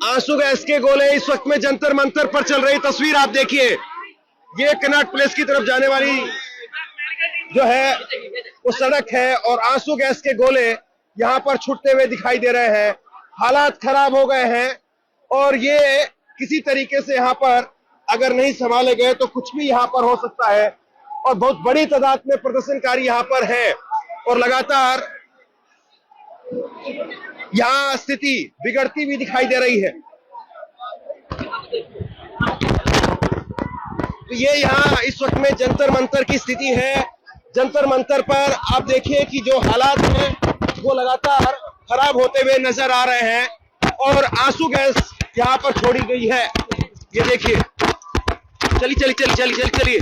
आंसू गैस के गोले इस वक्त में जंतर मंतर पर चल रही तस्वीर आप देखिए। ये कनॉट प्लेस की तरफ जाने वाली जो है वो सड़क है और आंसू गैस के गोले यहां पर छूटते हुए दिखाई दे रहे हैं। हालात खराब हो गए हैं और ये किसी तरीके से यहां पर अगर नहीं संभाले गए तो कुछ भी यहां पर हो सकता है और बहुत बड़ी तादाद में प्रदर्शनकारी यहां पर है और लगातार यहां स्थिति बिगड़ती हुई दिखाई दे रही है। तो ये यहां इस वक्त में जंतर मंतर की स्थिति है। जंतर मंतर पर आप देखिए कि जो हालात हैं वो लगातार खराब होते हुए नजर आ रहे हैं और आंसू गैस यहां पर छोड़ी गई है। ये देखिए, चलिए।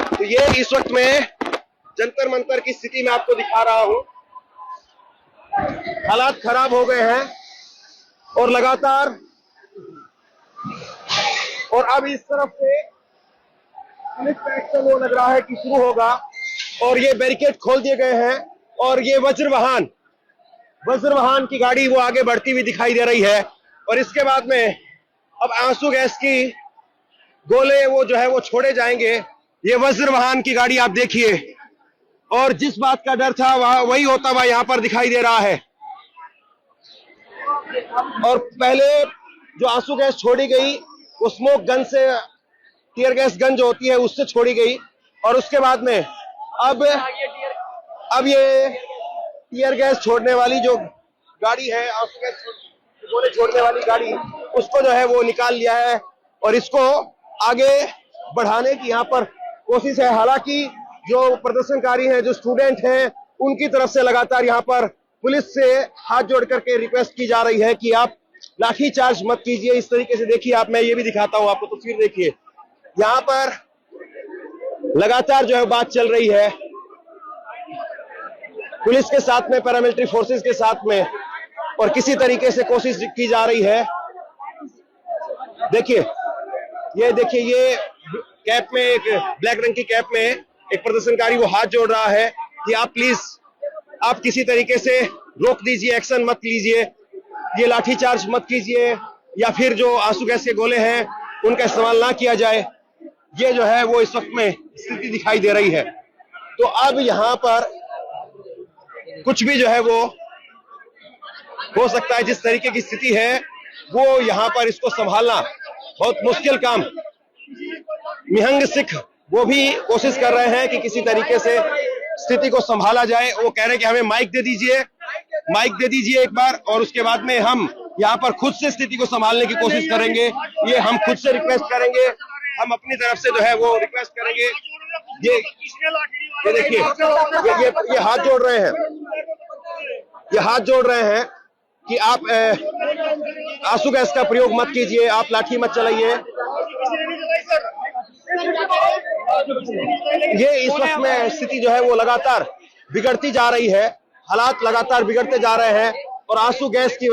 तो ये इस वक्त में जंतर मंतर की स्थिति में आपको दिखा रहा हूं। हालात खराब हो गए हैं और लगातार और अब इस तरफ से पुलिस का एक्शन वो लग रहा है कि शुरू होगा और ये बैरिकेड खोल दिए गए हैं और ये वज्रवाहन की गाड़ी वो आगे बढ़ती हुई दिखाई दे रही है और इसके बाद में अब आंसू गैस की गोले वो जो है वो छोड़े जाएंगे। ये वज्रवाहन की गाड़ी आप देखिए और जिस बात का डर था वही होता हुआ यहां पर दिखाई दे रहा है। और पहले जो आंसू गैस छोड़ी गई वो स्मोक गन से, टीयर गैस गन जो होती है उससे छोड़ी गई और उसके बाद में अब ये टीयर गैस छोड़ने वाली जो गाड़ी है, आंसू गैस गोले छोड़ने वाली गाड़ी, उसको जो है वो निकाल लिया है और इसको आगे बढ़ाने की यहाँ पर कोशिश है। हालांकि जो प्रदर्शनकारी हैं, जो स्टूडेंट हैं, उनकी तरफ से लगातार यहाँ पर पुलिस से हाथ जोड़ करके रिक्वेस्ट की जा रही है कि आप लाठी चार्ज मत कीजिए। इस तरीके से देखिए आप, मैं ये भी दिखाता हूं आपको, तस्वीर देखिए। यहाँ पर लगातार जो है बात चल रही है पुलिस के साथ में, पैरामिलिट्री फोर्सेस के साथ में, और किसी तरीके से कोशिश की जा रही है। देखिए, ये कैप में, एक ब्लैक रंग की कैप में एक प्रदर्शनकारी वो हाथ जोड़ रहा है कि आप प्लीज, आप किसी तरीके से रोक दीजिए, एक्शन मत लीजिए, ये लाठीचार्ज मत कीजिए या फिर जो आंसू गैस के गोले हैं उनका इस्तेमाल ना किया जाए। ये जो है वो इस वक्त में स्थिति दिखाई दे रही है। तो अब यहां पर कुछ भी जो है वो हो सकता है। जिस तरीके की स्थिति है वो यहां पर इसको संभालना बहुत मुश्किल काम। निहंग सिख वो भी कोशिश कर रहे हैं कि किसी तरीके से स्थिति को संभाला जाए। वो कह रहे हैं कि हमें माइक दे दीजिए एक बार, और उसके बाद में हम यहाँ पर खुद से स्थिति को संभालने की कोशिश करेंगे। ये हम खुद से रिक्वेस्ट करेंगे, हम अपनी तरफ से जो है वो रिक्वेस्ट करेंगे। ये देखिए, ये हाथ जोड़ रहे हैं कि आप आंसू गैस का प्रयोग मत कीजिए, आप लाठी मत चलाइए। ये इस वक्त में स्थिति जो है वो लगातार बिगड़ती जा रही है, हालात लगातार बिगड़ते जा रहे हैं और आंसू गैस की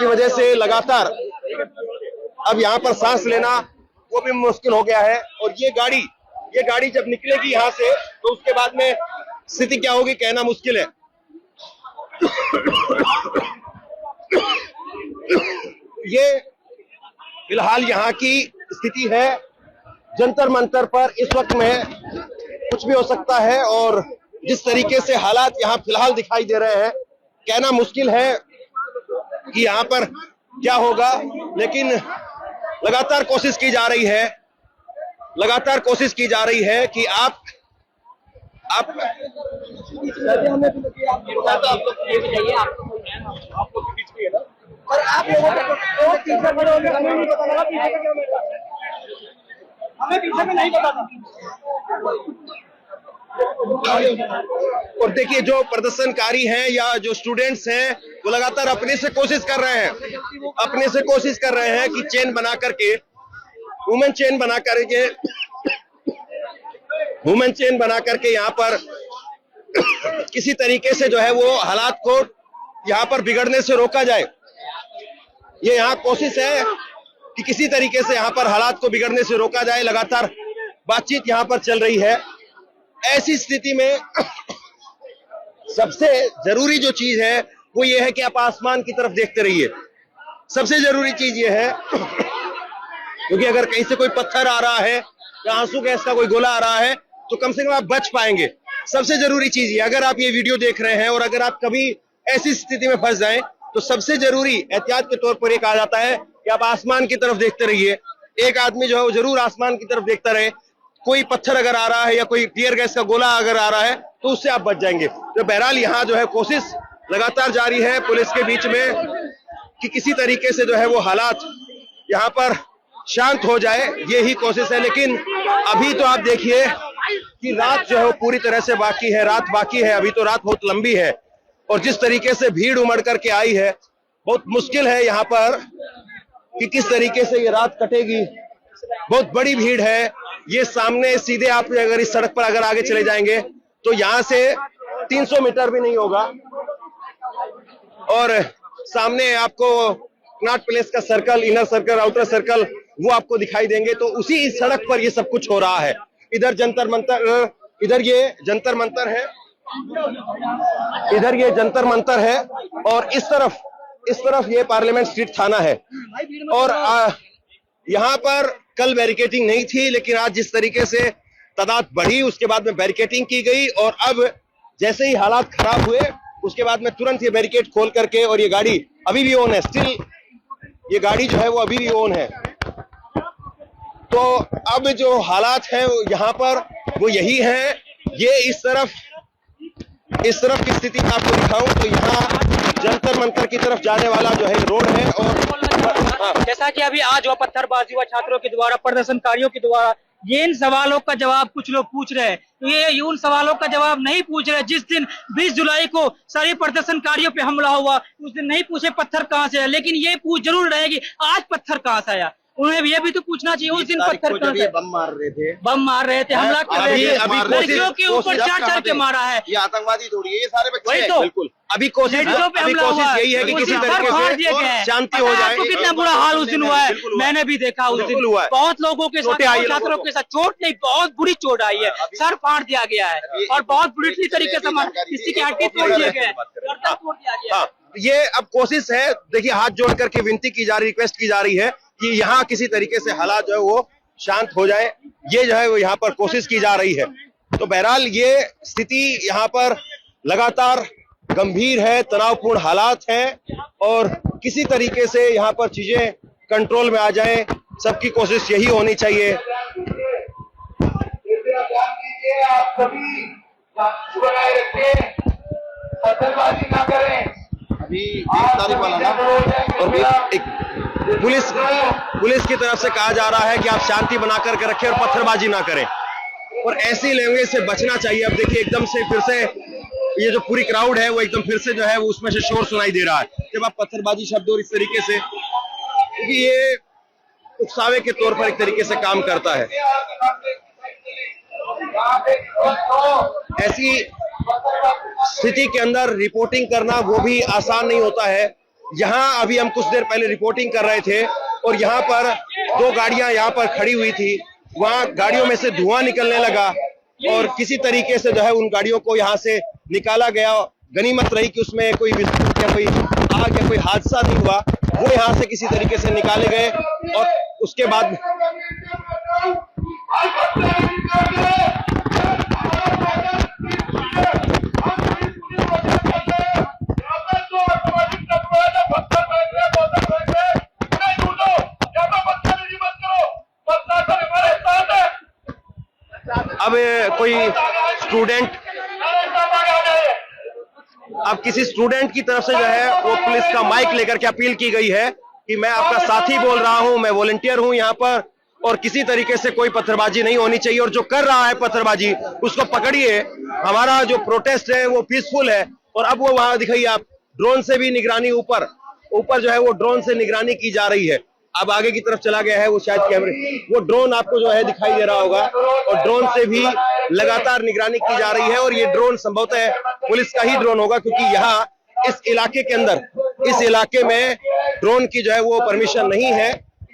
वजह से लगातार अब यहाँ पर सांस लेना वो भी मुश्किल हो गया है। और ये गाड़ी जब निकलेगी यहाँ से तो उसके बाद में स्थिति क्या होगी कहना मुश्किल है। ये फिलहाल यहाँ की स्थिति है। जंतर मंतर पर इस वक्त में कुछ भी हो सकता है और जिस तरीके से हालात यहाँ फिलहाल दिखाई दे रहे हैं, कहना मुश्किल है कि यहाँ पर क्या होगा। लेकिन लगातार कोशिश की जा रही है कि आप हमें पीछे में नहीं पता था। और देखिए, जो प्रदर्शनकारी हैं या जो स्टूडेंट्स हैं वो लगातार अपने से कोशिश कर रहे हैं कि चेन बना करके, वुमेन चेन बना करके यहाँ पर किसी तरीके से जो है वो हालात को यहाँ पर बिगड़ने से रोका जाए। ये यहाँ कोशिश है कि किसी तरीके से यहाँ पर हालात को बिगड़ने से रोका जाए। लगातार बातचीत यहाँ पर चल रही है। ऐसी स्थिति में सबसे जरूरी जो चीज है वो ये है कि आप आसमान की तरफ देखते रहिए। सबसे जरूरी चीज ये है क्योंकि अगर कहीं से कोई पत्थर आ रहा है या आंसू गैस का कोई गोला आ रहा है तो कम से कम आप बच पाएंगे। सबसे जरूरी चीज ये, अगर आप ये वीडियो देख रहे हैं और अगर आप कभी ऐसी स्थिति में फंस जाएं तो सबसे जरूरी एहतियात के तौर पर ये कहा जाता है कि आप आसमान की तरफ देखते रहिए। एक आदमी जो है वो जरूर आसमान की तरफ देखता रहे। कोई पत्थर अगर आ रहा है या कोई टीयर गैस का गोला अगर आ रहा है तो उससे आप बच जाएंगे। तो बहरहाल यहाँ जो है कोशिश लगातार जारी है पुलिस के बीच में कि किसी तरीके से जो है वो हालात यहाँ पर शांत हो जाए, ये ही कोशिश है। लेकिन अभी तो आप देखिए कि रात जो है वो पूरी तरह से बाकी है, रात बाकी है, अभी तो रात बहुत लंबी है और जिस तरीके से भीड़ उमड़ करके आई है बहुत मुश्किल है यहाँ पर कि किस तरीके से ये रात कटेगी। बहुत बड़ी भीड़ है। ये सामने सीधे आप अगर इस सड़क पर अगर आगे चले जाएंगे तो यहाँ से 300 मीटर भी नहीं होगा और सामने आपको कनॉट प्लेस का circle, inner circle, outer circle वो आपको दिखाई देंगे। तो उसी सड़क पर ये सब कुछ हो रहा है। इधर जंतर मंतर, इधर ये जंतर मंतर है, इधर ये जंतर मंतर है और इस तरफ ये पार्लियामेंट स्ट्रीट थाना है। और यहाँ पर कल बैरिकेडिंग नहीं थी लेकिन आज जिस तरीके से तादाद बढ़ी उसके बाद में बैरिकेडिंग की गई और अब जैसे ही हालात खराब हुए उसके बाद में तुरंत ये बैरिकेड खोल करके, और ये गाड़ी अभी भी ऑन है, स्टिल ये गाड़ी जो है वो अभी भी ऑन है। तो अब जो हालात है यहाँ पर वो यही है। ये इस तरफ की स्थिति मैं आपको दिखाऊं तो यहाँ जंतर मंतर की तरफ जाने वाला जो है रोड है। और जैसा कि अभी आज हुआ पत्थरबाजी हुआ छात्रों के द्वारा, प्रदर्शनकारियों के द्वारा, ये इन सवालों का जवाब कुछ लोग पूछ रहे हैं। तो ये उन सवालों का जवाब नहीं पूछ रहे। जिस दिन 20 जुलाई को सारे प्रदर्शनकारियों पे हमला हुआ उस दिन नहीं पूछे पत्थर कहाँ से है, लेकिन ये पूछ जरूर रहे कि आज पत्थर कहाँ से आया। उन्हें ये भी तो पूछना चाहिए उस दिन पत्थर कहाँ से। बम मार रहे थे, हमला कर रहे थे, लड़कियों के ऊपर चार के मारा है। ये आतंकवादी थोड़ी है, ये सारे बच्चे हैं। बिल्कुल अभी कोशिश यही है कि किसी तरीके से शांति हो जाए। कितना बुरा हाल उस दिन हुआ है, मैंने भी देखा उस दिन हुआ है। बहुत लोगों के साथ, छात्रों के साथ चोट नहीं, बहुत बुरी चोट आई है, सर फाड़ दिया गया है और बहुत बुरी तरीके से किसी के हड्डी तोड़ दिए गए, गर्दन तोड़ दिया गया। ये अब कोशिश है, देखिए हाथ जोड़ करके विनती की जा रही, रिक्वेस्ट की जा रही है कि यहाँ किसी तरीके से हालात जो है वो शांत हो जाए। ये जो है वो यहाँ पर कोशिश की जा रही है। तो बहरहाल ये स्थिति यहाँ पर लगातार गंभीर है, तनावपूर्ण हालात हैं और किसी तरीके से यहाँ पर चीजें कंट्रोल में आ जाएं, सबकी कोशिश यही होनी चाहिए। आप सभी बनाए रखें, पत्थरबाजी ना करें। अभी 20 तारीख वाला ना, और एक पुलिस की तरफ से कहा जा रहा है कि आप शांति बना करके रखें और पत्थरबाजी ना करें और ऐसी लैंग्वेज से बचना चाहिए। अब देखिए एकदम से फिर से ये जो पूरी क्राउड है वो एकदम फिर से जो है वो उसमें से शोर सुनाई दे रहा है जब आप पत्थरबाजी शब्द और इस तरीके से, क्योंकि ये उकसावे के तौर पर एक तरीके से काम करता है। ऐसी स्थिति के अंदर रिपोर्टिंग करना वो भी आसान नहीं होता है। यहाँ अभी हम कुछ देर पहले रिपोर्टिंग कर रहे थे और यहाँ पर 2 गाड़ियां यहाँ पर खड़ी हुई थी, वहां गाड़ियों में से धुआं निकलने लगा और किसी तरीके से जो है उन गाड़ियों को यहाँ से निकाला गया। गनीमत रही कि उसमें कोई विस्फोट या कोई आग या कोई हादसा नहीं हुआ, वो यहाँ से किसी तरीके से निकाले गए और उसके बाद अब कोई स्टूडेंट, अब किसी स्टूडेंट की तरफ से जो है वो पुलिस का माइक लेकर के अपील की गई है कि मैं आपका साथी बोल रहा हूं, मैं वॉलंटियर हूं यहाँ पर और किसी तरीके से कोई पत्थरबाजी नहीं होनी चाहिए और जो कर रहा है पत्थरबाजी उसको पकड़िए। हमारा जो प्रोटेस्ट है वो पीसफुल है और अब वो वहां दिखाइए आप, ड्रोन से भी निगरानी, ऊपर जो है वो ड्रोन से निगरानी की जा रही है। अब आगे की तरफ चला गया है वो शायद कैमरे, वो ड्रोन आपको जो है दिखाई दे रहा होगा और ड्रोन से भी लगातार निगरानी की जा रही है और ये ड्रोन संभवतः पुलिस का ही ड्रोन होगा क्योंकि यहाँ इस इलाके के अंदर, इस इलाके में ड्रोन की जो है वो परमिशन नहीं है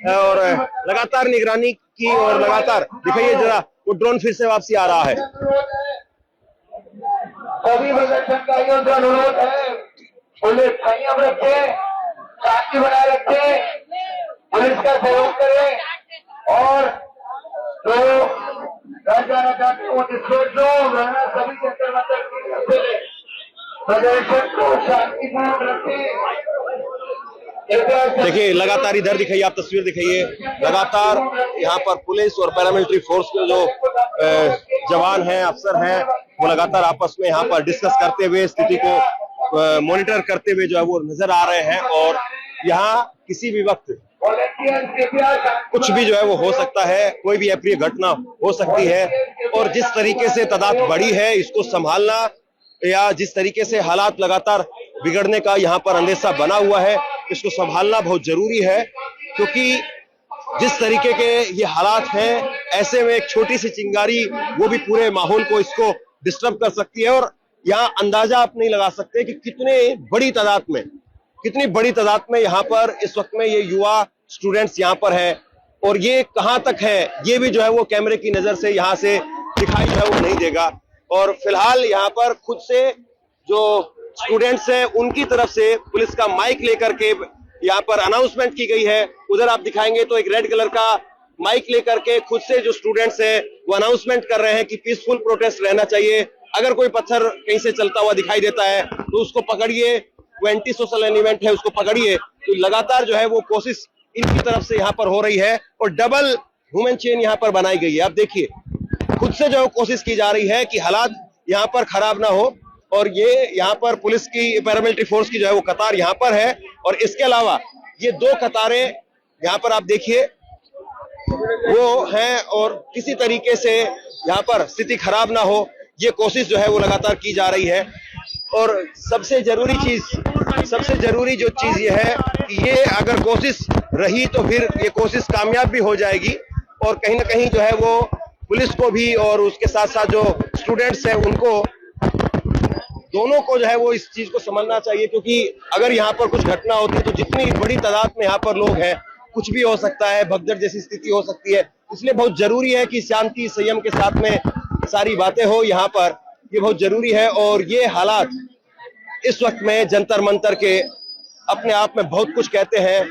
और लगातार निगरानी की और लगातार दिखाइए जरा वो ड्रोन फिर से वापसी आ रहा है सभी प्रदर्शनकारियों से अनुरोध है, पुलिस संयम रखे, शांति बनाए रखे, पुलिस का सहयोग करें और जो घर जाना चाहते हैं वो डिस्ट्रिक्ट लो, वरना सभी जंतर मंतर की तरफ से प्रदर्शन को शांतिपूर्ण रखें। देखिए लगातार इधर दिखाइए, आप तस्वीर दिखाइए, लगातार यहाँ पर पुलिस और पैरामिलिट्री फोर्स के जो जवान हैं, अफसर हैं, वो लगातार आपस में यहाँ पर डिस्कस करते हुए स्थिति को मॉनिटर करते हुए जो है वो नजर आ रहे हैं। और यहाँ किसी भी वक्त कुछ भी जो है वो हो सकता है, कोई भी अप्रिय घटना हो सकती है। और जिस तरीके से तादाद बढ़ी है, इसको संभालना या जिस तरीके से हालात लगातार बिगड़ने का यहाँ पर अंदेशा बना हुआ है, इसको संभालना बहुत जरूरी है। क्योंकि जिस तरीके के ये हालात हैं, ऐसे में एक छोटी सी चिंगारी वो भी पूरे माहौल को इसको डिस्टर्ब कर सकती है। और यहाँ अंदाजा आप नहीं लगा सकते कि कितनी बड़ी तादाद में यहाँ पर इस वक्त में ये युवा स्टूडेंट्स यहाँ पर है। और ये कहाँ तक है, ये भी जो है वो कैमरे की नजर से यहाँ से दिखाई जो है वो नहीं देगा। और फिलहाल यहाँ पर खुद से जो स्टूडेंट्स हैं, उनकी तरफ से पुलिस का माइक लेकर के यहाँ पर अनाउंसमेंट की गई है। उधर आप दिखाएंगे तो एक रेड कलर का माइक लेकर के खुद से जो स्टूडेंट्स हैं वो अनाउंसमेंट कर रहे हैं कि पीसफुल प्रोटेस्ट रहना चाहिए। अगर कोई पत्थर कहीं से चलता हुआ दिखाई देता है तो उसको पकड़िए, वो एंटी सोशल एलिमेंट है, उसको पकड़िए। तो लगातार जो है वो कोशिश इनकी तरफ से यहाँ पर हो रही है और डबल ह्यूमन चेन यहाँ पर बनाई गई है। आप देखिए, खुद से जो कोशिश की जा रही है कि हालात यहाँ पर खराब ना हो। और ये यहाँ पर पुलिस की, पैरामिलिट्री फोर्स की जो है वो कतार यहाँ पर है। और इसके अलावा ये दो कतारें यहाँ पर आप देखिए वो हैं। और किसी तरीके से यहाँ पर स्थिति खराब ना हो, ये कोशिश जो है वो लगातार की जा रही है। और सबसे जरूरी जो चीज ये है कि ये अगर कोशिश रही तो फिर ये कोशिश कामयाब भी हो जाएगी। और कहीं ना कहीं जो है वो पुलिस को भी और उसके साथ साथ जो स्टूडेंट्स हैं उनको, दोनों को जो है वो इस चीज को समझना चाहिए। क्योंकि अगर यहाँ पर कुछ घटना होती है तो जितनी बड़ी तादाद में यहाँ पर लोग हैं, कुछ भी हो सकता है, भगदड़ जैसी स्थिति हो सकती है। इसलिए बहुत जरूरी है कि शांति संयम के साथ में सारी बातें हो यहाँ पर, ये बहुत जरूरी है। और ये हालात इस वक्त में जंतर मंतर के अपने आप में बहुत कुछ कहते हैं।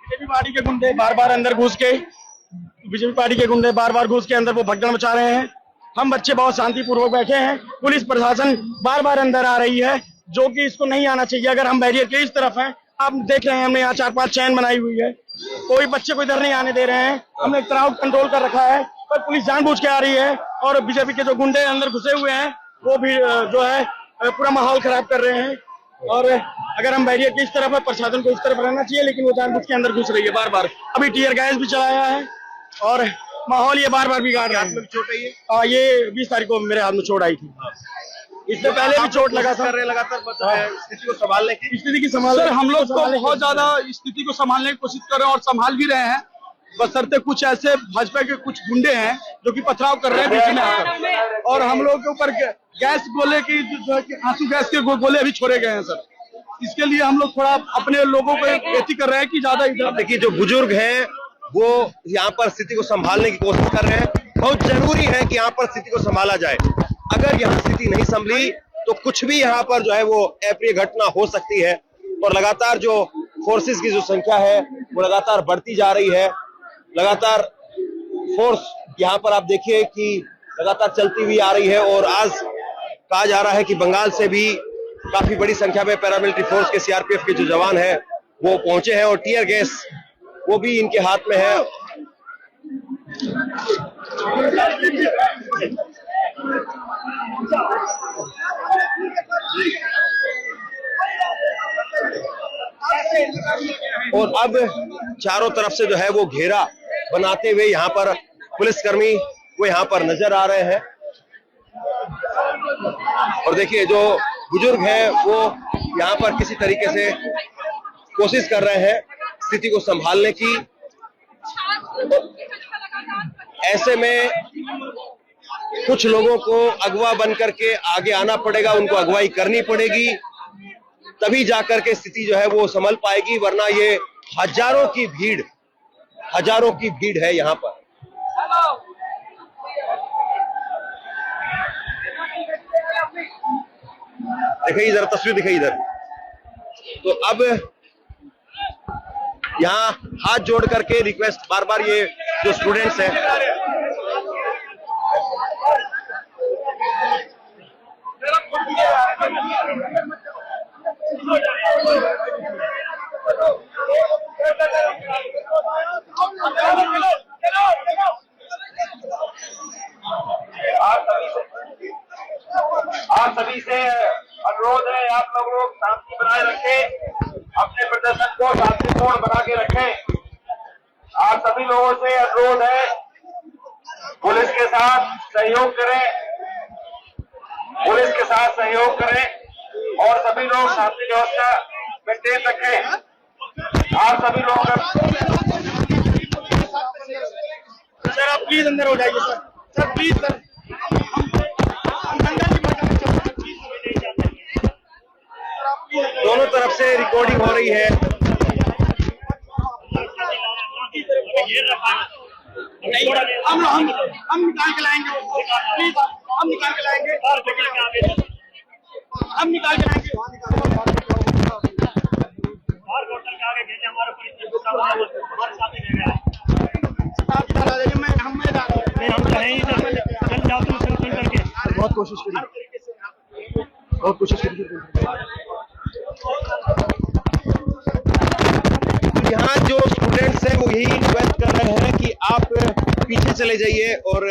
बीजेपी पार्टी के गुंडे बार बार अंदर घुस के अंदर वो भगदड़ मचा रहे हैं। हम बच्चे बहुत शांतिपूर्वक बैठे हैं, पुलिस प्रशासन बार बार अंदर आ रही है, जो कि इसको नहीं आना चाहिए। अगर हम बैरियर के इस तरफ हैं, आप देख रहे हैं हमने यहाँ 4-5 चैन बनाई हुई है, कोई बच्चे को इधर नहीं आने दे रहे हैं। हमने क्राउड कंट्रोल कर रखा है, पर पुलिस जानबूझ के आ रही है। और बीजेपी के जो गुंडे अंदर घुसे हुए हैं वो भी जो है पूरा माहौल खराब कर रहे हैं। और अगर हम बैरियर की इस तरफ है, प्रशासन को इस तरफ रहना चाहिए, लेकिन वो जानबूझ के अंदर घुस रही है बार बार। अभी टीयर गैस भी चलाया है और माहौल ये बार बार बिगाड़ रहा है। चोट आई है? ये 20 तारीख को मेरे हाथ में चोट आई थी। इससे पहले भी चोट लगा था। लगातार स्थिति को संभालने की सर, हम लोग तो बहुत ज्यादा स्थिति को संभालने की कोशिश कर रहे हैं और संभाल भी रहे हैं, बशर्ते कुछ ऐसे भाजपा के कुछ गुंडे हैं जो कि पथराव कर रहे हैं बीच में आकर। और हम लोग के ऊपर गैस गोले की, आंसू गैस के गोले अभी छोड़े गए हैं सर। इसके लिए हम लोग थोड़ा अपने लोगों को एती कर रहे हैं कि ज्यादा इधर। देखिए, जो बुजुर्ग हैं वो यहाँ पर स्थिति को संभालने की कोशिश कर रहे हैं। बहुत जरूरी है कि यहाँ पर स्थिति को संभाला जाए। अगर यहाँ स्थिति नहीं संभली तो कुछ भी यहाँ पर जो है वो अप्रिय घटना हो सकती है। और लगातार जो फोर्सेस की जो संख्या है वो लगातार बढ़ती जा रही है। लगातार फोर्स यहाँ पर आप देखिए कि लगातार चलती हुई आ रही है। और आज कहा जा रहा है कि बंगाल से भी काफी बड़ी संख्या में पैरामिलिट्री फोर्स के, सीआरपीएफ के जो जवान हैं वो पहुंचे हैं। और टीयर गैस वो भी इनके हाथ में है। और अब चारों तरफ से जो है वो घेरा बनाते हुए यहाँ पर पुलिसकर्मी वो यहाँ पर नजर आ रहे हैं। और देखिए, जो बुजुर्ग हैं वो यहाँ पर किसी तरीके से कोशिश कर रहे हैं स्थिति को संभालने की। ऐसे में कुछ लोगों को अगवा बन करके आगे आना पड़ेगा, उनको अगवाई करनी पड़ेगी, तभी जाकर के स्थिति जो है वो संभल पाएगी। वरना ये हजारों की भीड़ है यहाँ पर। दिखाइए इधर, तस्वीर दिखाइए इधर। तो अब यहाँ हाथ जोड़ करके रिक्वेस्ट बार बार ये जो स्टूडेंट्स हैं आप सभी से अनुरोध है, आप लोग शांति बनाए रखें, अपने प्रदर्शन को शांतिपूर्ण बना के रखें। आप सभी लोगों से अनुरोध है, पुलिस के साथ सहयोग करें, पुलिस के साथ सहयोग करें और सभी लोग शांति व्यवस्था मेंटेन रखें। आप सभी लोग सर आप प्लीज अंदर हो जाइए सर, सर प्लीज सर, दोनों तरफ से रिकॉर्डिंग हो रही है। हम निकाल के लाएंगे उसको, प्लीज हम निकाल के लाएंगे, हम निकाल के लाएंगे। बहुत कोशिश करिए, बहुत कोशिश करिए। यहाँ जो स्टूडेंट्स हैं वो यही रिक्वेस्ट कर रहे हैं कि आप पीछे चले जाइए और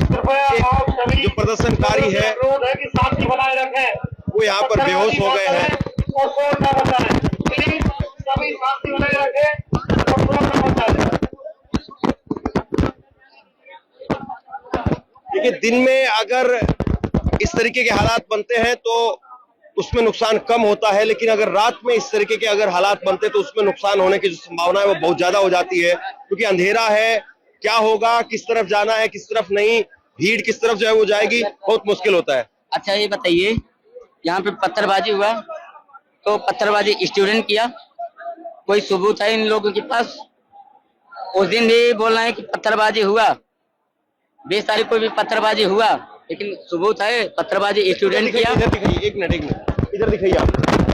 जो प्रदर्शनकारी है कि शांति बनाए रखें। वो यहाँ पर बेहोश हो गए हैं। और शोर न मचाएं। प्लीज सभी शांति बनाए रखें और शोर न मचाएं। देखिए, दिन में अगर इस तरीके के हालात बनते हैं तो उसमें नुकसान कम होता है, लेकिन अगर रात में इस तरीके के अगर हालात बनते तो उसमें नुकसान होने की जो संभावना है वो बहुत ज्यादा हो जाती है, क्योंकि अंधेरा है, क्या होगा, किस तरफ जाना है, किस तरफ नहीं, भीड़ किस तरफ जो है वो जाएगी, बहुत मुश्किल होता है। अच्छा ये बताइए, यहाँ पे पत्थरबाजी हुआ तो पत्थरबाजी स्टूडेंट किया, कोई सबूत है इन लोगों के पास? उस दिन भी बोल रहे हैं कि पत्थरबाजी हुआ, 20 तारीख को भी पत्थरबाजी हुआ, लेकिन सबूत है पत्थरबाजी स्टूडेंट किया। इधर दिखाइए, एक मिनट इधर दिखाइए आप।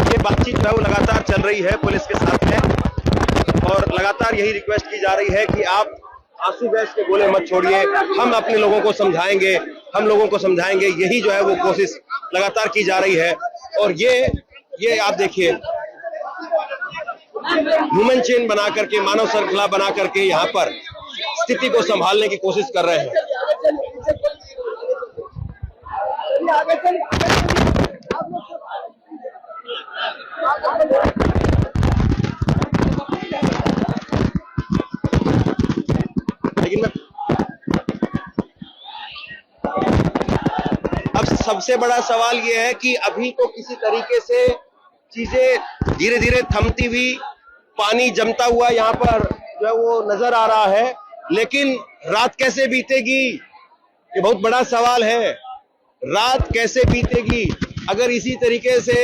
ये बातचीत जो है वो लगातार चल रही है पुलिस के साथ में और लगातार यही रिक्वेस्ट की जा रही है कि आप आंसू गैस के गोले मत छोड़िए, हम अपने लोगों को समझाएंगे, हम लोगों को समझाएंगे, यही जो है वो कोशिश लगातार की जा रही है। और ये आप देखिए, ह्यूमन चेन बना करके, मानव श्रृंखला बना करके यहाँ पर स्थिति को संभालने की कोशिश कर रहे हैं। लेकिन अब सबसे बड़ा सवाल यह है कि अभी तो किसी तरीके से चीजें धीरे धीरे थमती हुई, पानी जमता हुआ यहाँ पर जो है वो नजर आ रहा है, लेकिन रात कैसे बीतेगी ये बहुत बड़ा सवाल है। रात कैसे बीतेगी? अगर इसी तरीके से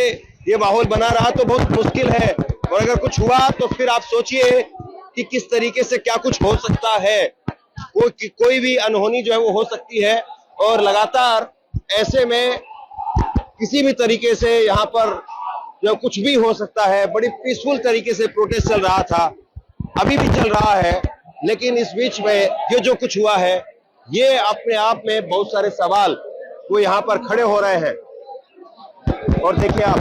ये माहौल बना रहा तो बहुत मुश्किल है, और अगर कुछ हुआ तो फिर आप सोचिए कि किस तरीके से क्या कुछ हो सकता है। कोई भी अनहोनी जो है वो हो सकती है, और लगातार ऐसे में किसी भी तरीके से यहाँ पर जो कुछ भी हो सकता है। बड़ी पीसफुल तरीके से प्रोटेस्ट चल रहा था, अभी भी चल रहा है, लेकिन इस बीच में ये जो कुछ हुआ है ये अपने आप में बहुत सारे सवाल वो यहाँ पर खड़े हो रहे हैं। और देखिए आप,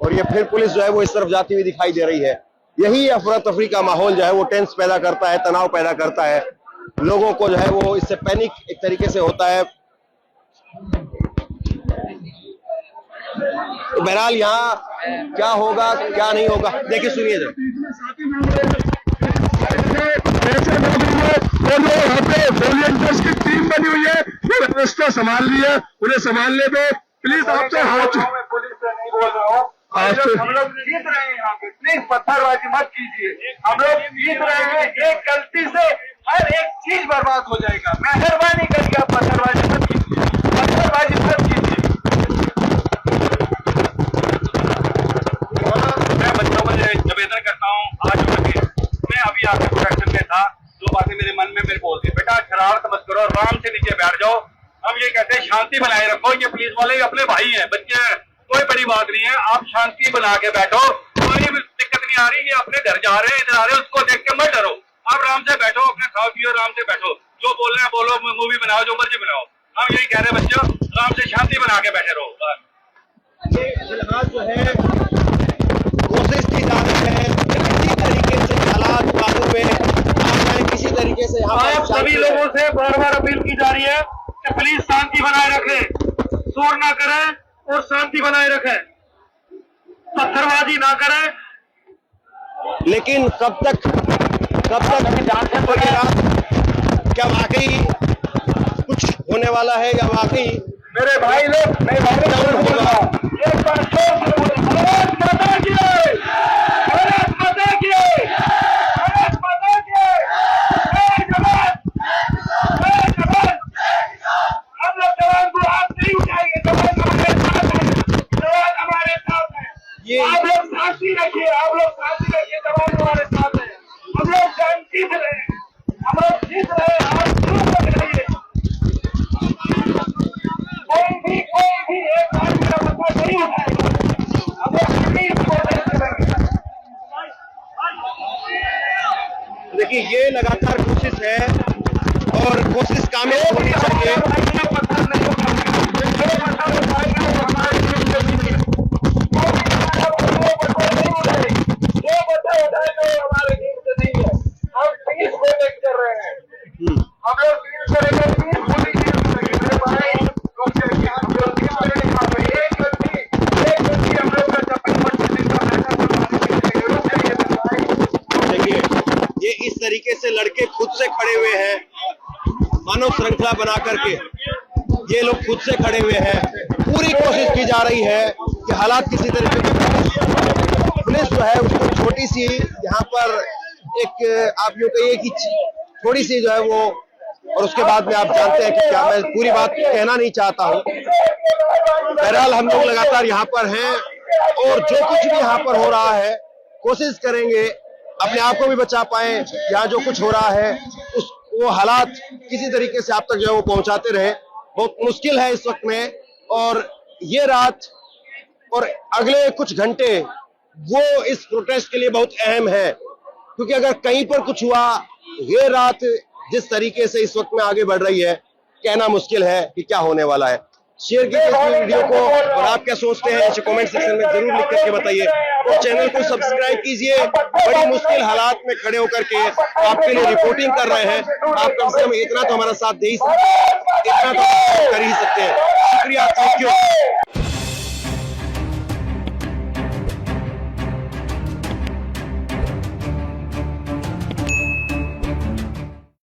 और ये फिर पुलिस जो है वो इस तरफ जाती हुई दिखाई दे रही है। यही अफरा तफरी का माहौल जो है वो टेंस पैदा करता है, तनाव पैदा करता है, लोगों को जो है वो इससे पैनिक एक तरीके से होता है। तो बहरहाल यहाँ क्या होगा क्या नहीं होगा, देखिए सुनिए जरा। यहाँ पे वॉलंटियर्स की टीम बनी हुई है, वो व्यवस्था संभाल रही है, उन्हें संभालने में प्लीज आपसे हाथ। पुलिस से नहीं बोल रहा हूँ, हम लोग जीत रहे हैं यहाँ पे, प्लीज पत्थरबाजी मत कीजिए। हम लोग जीत रहे हैं, एक गलती से हर एक चीज बर्बाद हो जाएगा। मेहरबानी करके आप पत्थरबाजी मत कीजिए, पत्थरबाजी मत कीजिए। मैं बच्चों को निवेदन करता हूँ, आज मैं अभी आपके प्रोडक्शन में था, दो बातें मेरे मन में मेरे बोल दी, बेटा शरारत मत करो, आराम से नीचे बैठ जाओ। हम ये कहते हैं शांति बनाए रखो। ये पुलिस वाले अपने भाई हैं, बच्चे हैं, कोई बड़ी बात नहीं है। आप शांति बना के बैठो, कोई दिक्कत नहीं आ रही। ये अपने घर जा रहे हैं, इधर आ रहे हैं, उसको देख के मत डरो। आप आराम से बैठो, अपने खाओ पियो, आराम से बैठो, जो बोलना है बोलो, मूवी बनाओ, जो मर्जी बनाओ। हम यही कह रहे हैं बच्चों, आराम से शांति बना के बैठे रहो। ये फिलहाल जो है कोशिश की जा रही है किसी तरीके से हालात काबू में आ जाए, किसी तरीके से यहाँ आप पर सभी लोगों से बार बार अपील की जा रही है कि प्लीज शांति बनाए रखें, शोर ना करें और शांति बनाए रखें, पत्थरबाजी ना करें। लेकिन कब तक वगैरह क्या वाकई कुछ होने वाला है या वाकई मेरे भाई लोग, मैं भारत होगा? एक बार जोर से बोले, भारत माता की जय, भारत माता की जय, भारत माता की जय, जय जवान, जय जवान। हम लोग जवान को हाथ नहीं उठाएंगे, जवान हमारे साथ है, जवान हमारे साथ है। आप लोग शांति रखिए, आप लोग शांति रखिए, जवान हमारे साथ है। हम लोग जीत रहे हैं, हम लोग जीत रहे हैं। आप चुप रहिए, कोई भी एक आदमी का मसला नहीं उठाएगा। हम लोग प्लीज कोशिश करेंगे। देखिए ये लगातार कोशिश है और कोशिश कामयाब होनी चाहिए। हम लोग प्लीज करेंगे, प्लीज पूरी चीज करेंगे। मेरे भाई लोग चाहिए, हम लोग प्लीज करेंगे। यहाँ पे एक गलती हम लोग का चप्पल पर चलने का ऐसा जरूर चाहिए मेरे भाई। देखिए ये इस तरीके से लड़के खुद से खड़े हुए हैं, मानव श्रृंखला बना करके ये लोग खुद से खड़े हुए हैं। पूरी कोशिश की जा रही है कि हालात किसी तरीके के पुलिस जो है उसको छोटी सी यहाँ पर एक आप यूं कहिए कि थोड़ी सी जो है वो, और उसके बाद में आप जानते हैं कि क्या, मैं पूरी बात कहना नहीं चाहता हूँ। बहरहाल हम लोग लगातार यहाँ पर हैं और जो कुछ भी यहाँ पर हो रहा है कोशिश करेंगे अपने आप को भी बचा पाए। यहाँ जो कुछ हो रहा है वो हालात किसी तरीके से आप तक जो है वो पहुंचाते रहे। बहुत मुश्किल है इस वक्त में, और ये रात और अगले कुछ घंटे वो इस प्रोटेस्ट के लिए बहुत अहम है, क्योंकि अगर कहीं पर कुछ हुआ, ये रात जिस तरीके से इस वक्त में आगे बढ़ रही है, कहना मुश्किल है कि क्या होने वाला है। शेयर कीजिए इस वीडियो को, और आप क्या सोचते हैं इसे कमेंट सेक्शन में जरूर लिख करके बताइए। और चैनल को सब्सक्राइब कीजिए। बड़ी मुश्किल हालात में खड़े होकर के आपके लिए रिपोर्टिंग कर रहे हैं। आप कम से कम इतना तो हमारा साथ दे ही सकते हैं, इतना तो कर ही सकते हैं। शुक्रिया, थैंक यू।